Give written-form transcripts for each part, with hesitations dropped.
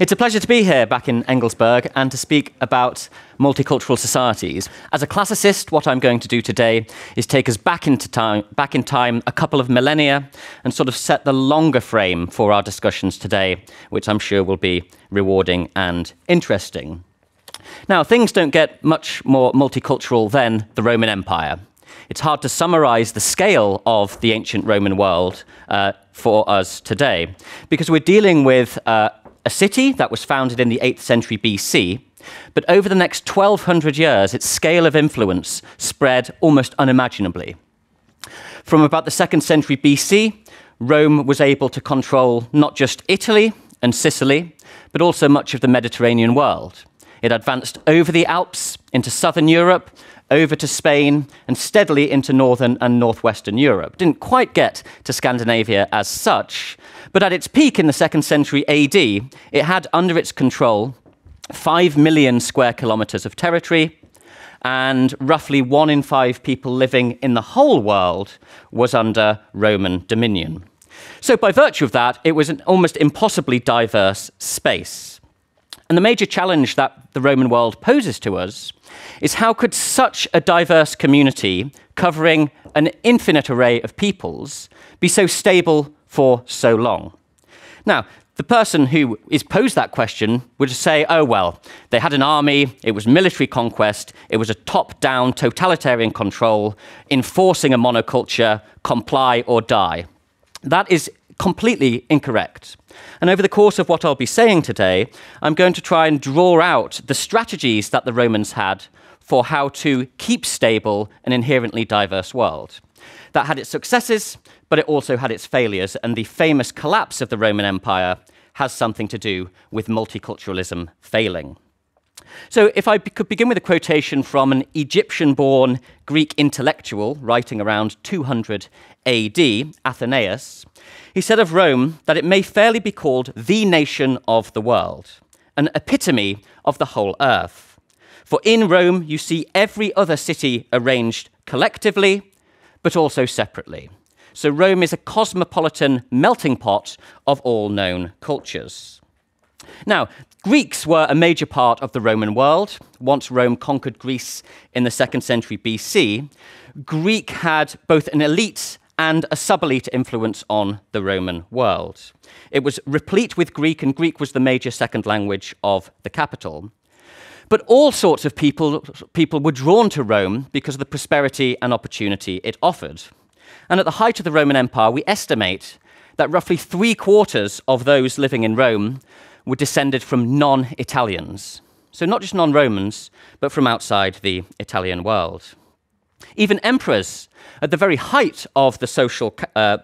It's a pleasure to be here back in Engelsberg and to speak about multicultural societies. As a classicist, what I'm going to do today is take us back in time a couple of millennia and sort of set the longer frame for our discussions today, which I'm sure will be rewarding and interesting. Now, things don't get much more multicultural than the Roman Empire. It's hard to summarize the scale of the ancient Roman world for us today, because we're dealing with a city that was founded in the 8th century BC, but over the next 1,200 years, its scale of influence spread almost unimaginably. From about the 2nd century BC, Rome was able to control not just Italy and Sicily, but also much of the Mediterranean world. It advanced over the Alps into southern Europe, over to Spain, and steadily into northern and northwestern Europe. Didn't quite get to Scandinavia as such, but at its peak in the 2nd century AD, it had under its control 5 million square kilometers of territory, and roughly 1 in 5 people living in the whole world was under Roman dominion. So by virtue of that, it was an almost impossibly diverse space. And the major challenge that the Roman world poses to us is how could such a diverse community covering an infinite array of peoples be so stable for so long? Now, the person who is posed that question would say, oh, well, they had an army, it was military conquest, it was a top-down totalitarian control, enforcing a monoculture, comply or die. That is completely incorrect. And over the course of what I'll be saying today, I'm going to try and draw out the strategies that the Romans had for how to keep stable an inherently diverse world. That had its successes, but it also had its failures, and the famous collapse of the Roman Empire has something to do with multiculturalism failing. So if I could begin with a quotation from an Egyptian-born Greek intellectual writing around 200 AD, Athenaeus, he said of Rome that it may fairly be called the nation of the world, an epitome of the whole earth. For in Rome you see every other city arranged collectively, but also separately. So Rome is a cosmopolitan melting pot of all known cultures. Now, Greeks were a major part of the Roman world. Once Rome conquered Greece in the 2nd century BC, Greek had both an elite and a sub-elite influence on the Roman world. It was replete with Greek, and Greek was the major second language of the capital. But all sorts of people were drawn to Rome because of the prosperity and opportunity it offered. And at the height of the Roman Empire, we estimate that roughly 3/4 of those living in Rome were descended from non-Italians. So not just non-Romans, but from outside the Italian world. Even emperors, at the very height of the social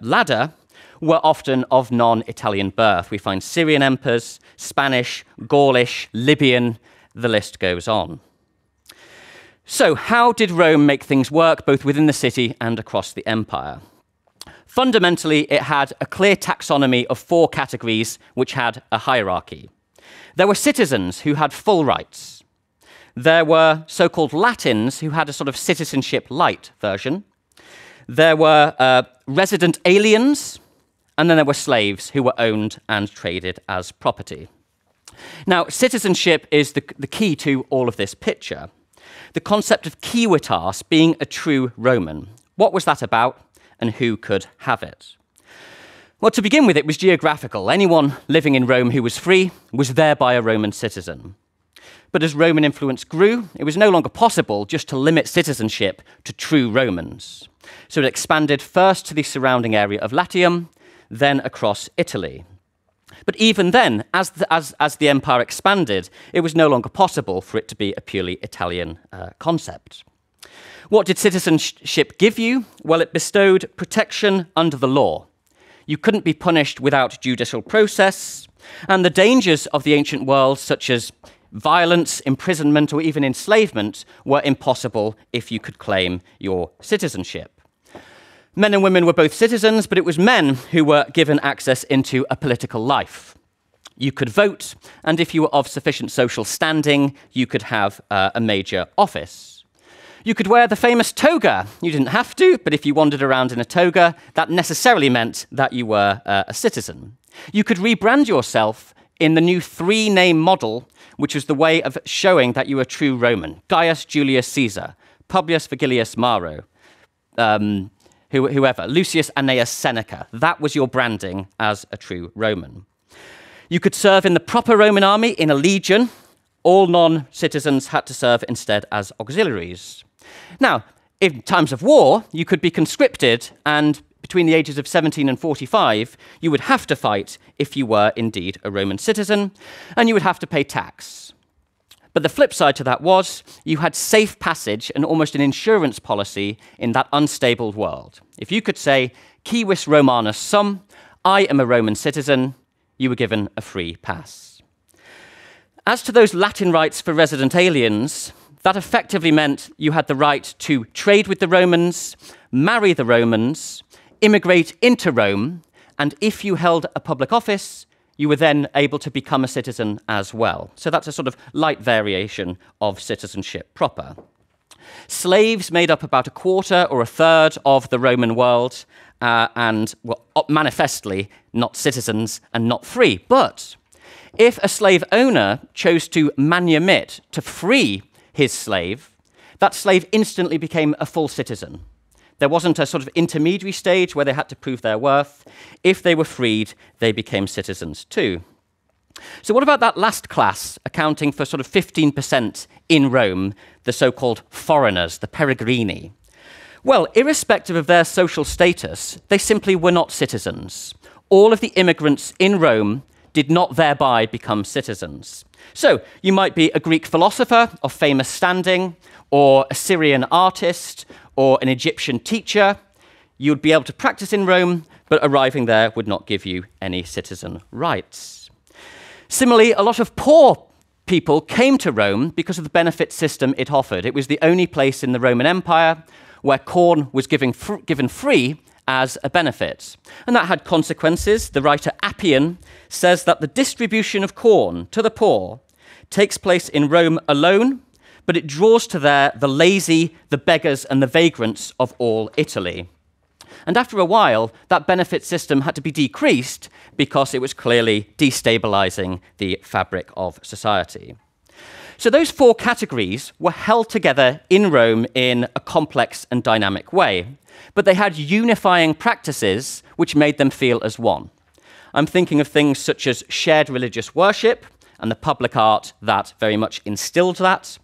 ladder, were often of non-Italian birth. We find Syrian emperors, Spanish, Gaulish, Libyan, the list goes on. So how did Rome make things work both within the city and across the empire? Fundamentally, it had a clear taxonomy of 4 categories which had a hierarchy. There were citizens who had full rights. There were so-called Latins who had a sort of citizenship-light version. There were resident aliens, and then there were slaves who were owned and traded as property. Now, citizenship is the key to all of this picture. The concept of civitas being a true Roman. What was that about, and who could have it? Well, to begin with, it was geographical. Anyone living in Rome who was free was thereby a Roman citizen. But as Roman influence grew, it was no longer possible just to limit citizenship to true Romans. So it expanded first to the surrounding area of Latium, then across Italy. But even then, as the empire expanded, it was no longer possible for it to be a purely Italian concept. What did citizenship give you? Well, it bestowed protection under the law. You couldn't be punished without judicial process, and the dangers of the ancient world, such as violence, imprisonment, or even enslavement, were impossible if you could claim your citizenship. Men and women were both citizens, but it was men who were given access into a political life. You could vote, and if you were of sufficient social standing, you could have a major office. You could wear the famous toga. You didn't have to, but if you wandered around in a toga, that necessarily meant that you were a citizen. You could rebrand yourself in the new three-name model, which was the way of showing that you were a true Roman. Gaius Julius Caesar, Publius Vigilius Maro, whoever, Lucius Annaeus Seneca. That was your branding as a true Roman. You could serve in the proper Roman army in a legion. All non-citizens had to serve instead as auxiliaries. Now, in times of war, you could be conscripted, and between the ages of 17 and 45, you would have to fight if you were indeed a Roman citizen, and you would have to pay tax. But the flip side to that was you had safe passage and almost an insurance policy in that unstable world. If you could say, civis Romanus sum, I am a Roman citizen, you were given a free pass. As to those Latin rights for resident aliens, that effectively meant you had the right to trade with the Romans, marry the Romans, immigrate into Rome, and if you held a public office, you were then able to become a citizen as well. So that's a sort of light variation of citizenship proper. Slaves made up about a quarter or a third of the Roman world and were manifestly not citizens and not free. But if a slave owner chose to manumit, to free his slave, that slave instantly became a full citizen. There wasn't a sort of intermediary stage where they had to prove their worth. If they were freed, they became citizens too. So what about that last class, accounting for sort of 15% in Rome, the so-called foreigners, the peregrini? Well, irrespective of their social status, they simply were not citizens. All of the immigrants in Rome did not thereby become citizens. So you might be a Greek philosopher of famous standing, or a Syrian artist, or an Egyptian teacher. You would be able to practice in Rome, but arriving there would not give you any citizen rights. Similarly, a lot of poor people came to Rome because of the benefit system it offered. It was the only place in the Roman Empire where corn was given free as a benefit. And that had consequences. The writer Appian says that the distribution of corn to the poor takes place in Rome alone, but it draws to there the lazy, the beggars, and the vagrants of all Italy. And after a while, that benefit system had to be decreased because it was clearly destabilizing the fabric of society. So those four categories were held together in Rome in a complex and dynamic way, but they had unifying practices which made them feel as one. I'm thinking of things such as shared religious worship and the public art that very much instilled that,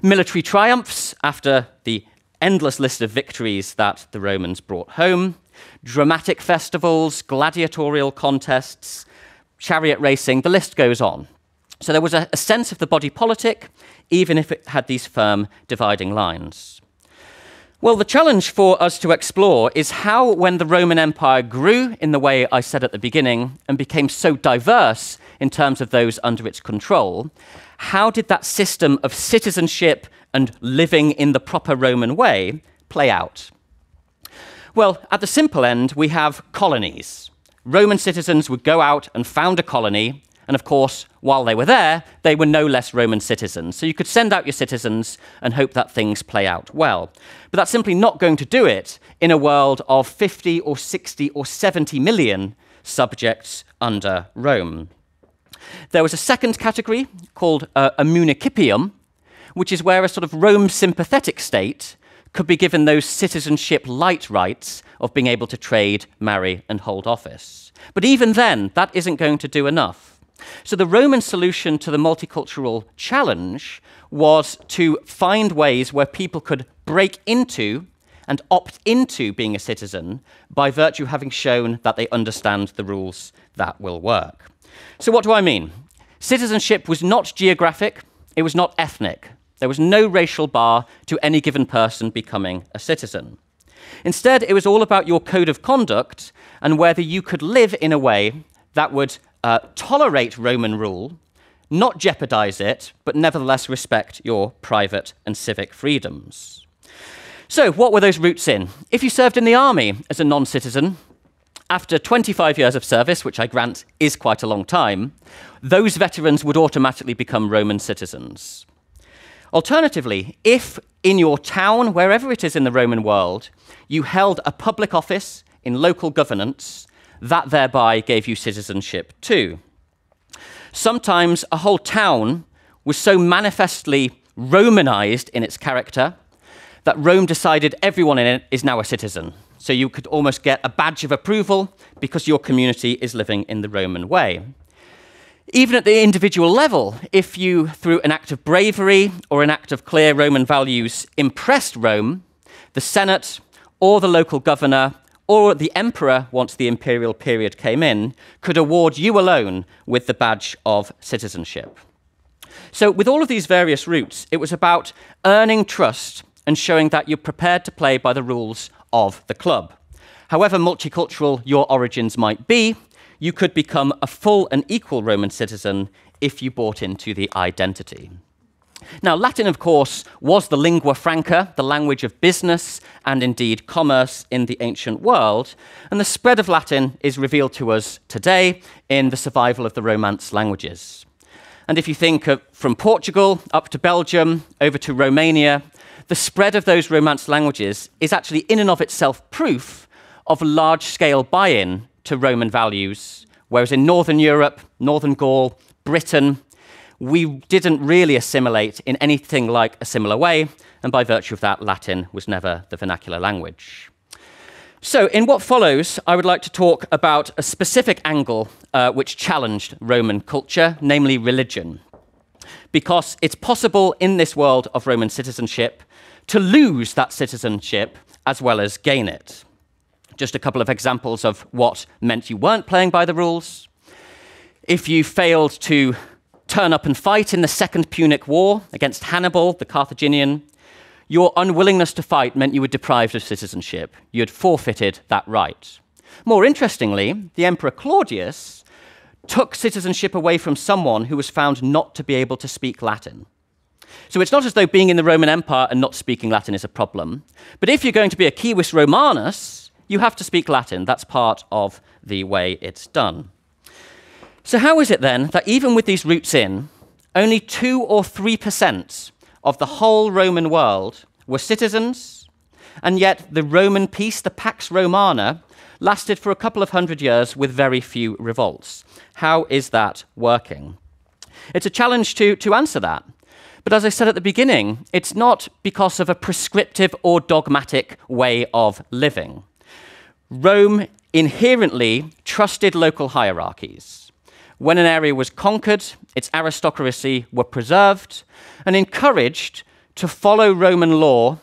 military triumphs after the endless list of victories that the Romans brought home, dramatic festivals, gladiatorial contests, chariot racing, the list goes on. So there was a sense of the body politic, even if it had these firm dividing lines. Well, the challenge for us to explore is how, when the Roman Empire grew in the way I said at the beginning and became so diverse in terms of those under its control, how did that system of citizenship and living in the proper Roman way play out? Well, at the simple end, we have colonies. Roman citizens would go out and found a colony, and of course, while they were there, they were no less Roman citizens. So you could send out your citizens and hope that things play out well. But that's simply not going to do it in a world of 50 or 60 or 70 million subjects under Rome. There was a second category called a municipium, which is where a sort of Rome sympathetic state could be given those citizenship light rights of being able to trade, marry, and hold office. But even then, that isn't going to do enough. So the Roman solution to the multicultural challenge was to find ways where people could break into and opt into being a citizen by virtue of having shown that they understand the rules that will work. So what do I mean? Citizenship was not geographic, it was not ethnic. There was no racial bar to any given person becoming a citizen. Instead, it was all about your code of conduct and whether you could live in a way that would tolerate Roman rule, not jeopardize it, but nevertheless respect your private and civic freedoms. So what were those routes in? If you served in the army as a non-citizen, after 25 years of service, which I grant is quite a long time, those veterans would automatically become Roman citizens. Alternatively, if in your town, wherever it is in the Roman world, you held a public office in local governance, that thereby gave you citizenship too. Sometimes a whole town was so manifestly Romanized in its character that Rome decided everyone in it is now a citizen. So you could almost get a badge of approval because your community is living in the Roman way. Even at the individual level, if you, through an act of bravery or an act of clear Roman values, impressed Rome, the Senate or the local governor or the emperor, once the imperial period came in, could award you alone with the badge of citizenship. So with all of these various routes, it was about earning trust and showing that you're prepared to play by the rules of the club. However multicultural your origins might be, you could become a full and equal Roman citizen if you bought into the identity. Now, Latin, of course, was the lingua franca, the language of business and indeed commerce in the ancient world, and the spread of Latin is revealed to us today in the survival of the Romance languages. And if you think of from Portugal up to Belgium, over to Romania, the spread of those Romance languages is actually in and of itself proof of large-scale buy-in to Roman values, whereas in Northern Europe, Northern Gaul, Britain, we didn't really assimilate in anything like a similar way, and by virtue of that, Latin was never the vernacular language. So in what follows, I would like to talk about a specific angle which challenged Roman culture, namely religion. Because it's possible in this world of Roman citizenship to lose that citizenship as well as gain it. Just a couple of examples of what meant you weren't playing by the rules. If you failed to turn up and fight in the Second Punic War against Hannibal, the Carthaginian, your unwillingness to fight meant you were deprived of citizenship. You had forfeited that right. More interestingly, the Emperor Claudius took citizenship away from someone who was found not to be able to speak Latin. So it's not as though being in the Roman Empire and not speaking Latin is a problem. But if you're going to be a civis Romanus, you have to speak Latin. That's part of the way it's done. So how is it then that even with these roots in, only 2 or 3% of the whole Roman world were citizens, and yet the Roman peace, the Pax Romana, lasted for a couple of hundred years with very few revolts? How is that working? It's a challenge to answer that. But as I said at the beginning, it's not because of a prescriptive or dogmatic way of living. Rome inherently trusted local hierarchies. When an area was conquered, its aristocracy were preserved and encouraged to follow Roman law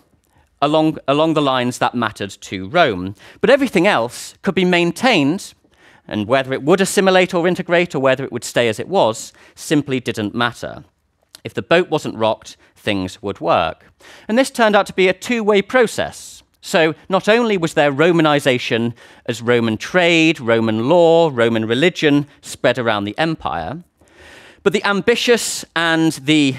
along the lines that mattered to Rome. But everything else could be maintained, and whether it would assimilate or integrate or whether it would stay as it was simply didn't matter. If the boat wasn't rocked, things would work. And this turned out to be a two-way process. So not only was there Romanization as Roman trade, Roman law, Roman religion spread around the empire, but the ambitious and the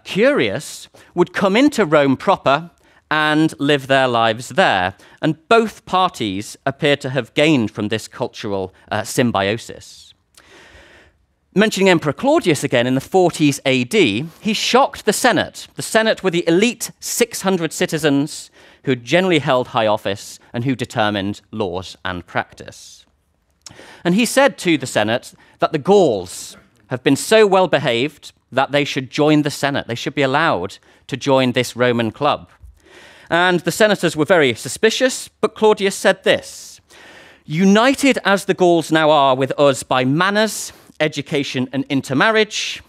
curious would come into Rome proper and live their lives there. And both parties appear to have gained from this cultural symbiosis. Mentioning Emperor Claudius again, in the 40s AD, he shocked the Senate. The Senate were the elite 600 citizens who generally held high office and who determined laws and practice. And he said to the Senate that the Gauls have been so well behaved that they should join the Senate. They should be allowed to join this Roman club. And the senators were very suspicious, but Claudius said this: "United as the Gauls now are with us by manners, education, and intermarriage,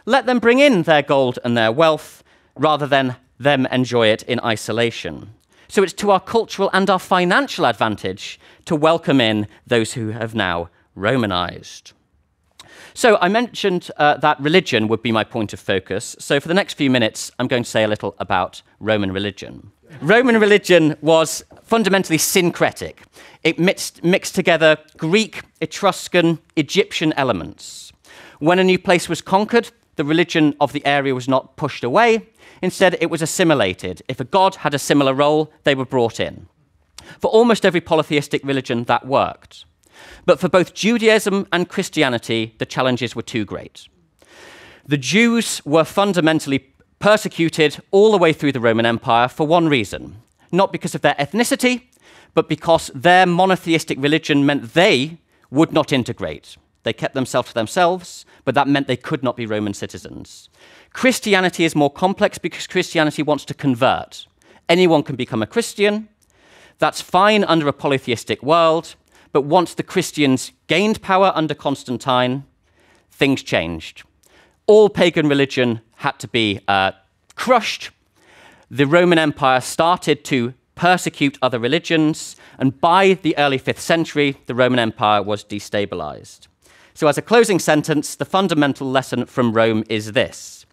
let them bring in their gold and their wealth rather than them enjoy it in isolation." So it's to our cultural and our financial advantage to welcome in those who have now Romanized. So I mentioned that religion would be my point of focus. So for the next few minutes, I'm going to say a little about Roman religion. Roman religion was fundamentally syncretic. It mixed together Greek, Etruscan, Egyptian elements. When a new place was conquered, the religion of the area was not pushed away. Instead, it was assimilated. If a god had a similar role, they were brought in. For almost every polytheistic religion, that worked. But for both Judaism and Christianity, the challenges were too great. The Jews were fundamentally persecuted all the way through the Roman Empire for one reason. Not because of their ethnicity, but because their monotheistic religion meant they would not integrate. They kept themselves to themselves, but that meant they could not be Roman citizens. Christianity is more complex because Christianity wants to convert. Anyone can become a Christian. That's fine under a polytheistic world, but once the Christians gained power under Constantine, things changed. All pagan religion had to be crushed. The Roman Empire started to persecute other religions, and by the early 5th century, the Roman Empire was destabilized. So as a closing sentence, the fundamental lesson from Rome is this.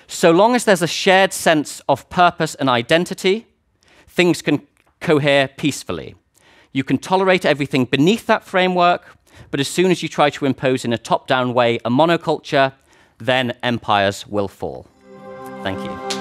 So long as there's a shared sense of purpose and identity, things can cohere peacefully. You can tolerate everything beneath that framework, but as soon as you try to impose in a top-down way a monoculture, then empires will fall. Thank you.